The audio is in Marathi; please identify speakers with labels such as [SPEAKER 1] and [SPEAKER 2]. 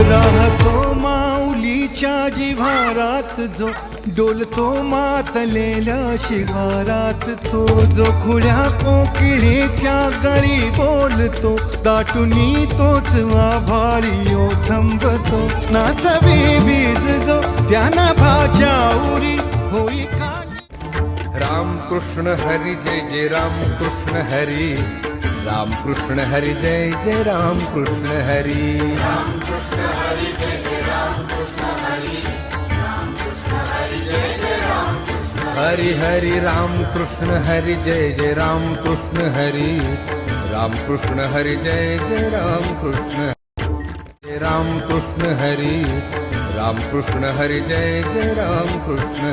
[SPEAKER 1] राहतो माऊलीच्या जिव्हारात जो डोलतो मातलेल्या शिवारात तो जो खुळ्या कोकिळेच्या गळी बोलतो दाटुनी तोच आभाळी थंबतो नाचवी बीज जो त्यांना भाच्या उरी होई
[SPEAKER 2] राम कृष्ण हरी जय जय राम कृष्ण हरी राम कृष्ण हरी जय जय राम कृष्ण हरी राम कृष्ण हरी जय जय राम कृष्ण हरी राम कृष्ण हरी जय जय राम कृष्ण हरी हरी राम कृष्ण हरी जय जय राम कृष्ण हरी राम कृष्ण हरी जय जय राम कृष्ण जय राम कृष्ण हरी राम कृष्ण हरी जय जय राम कृष्ण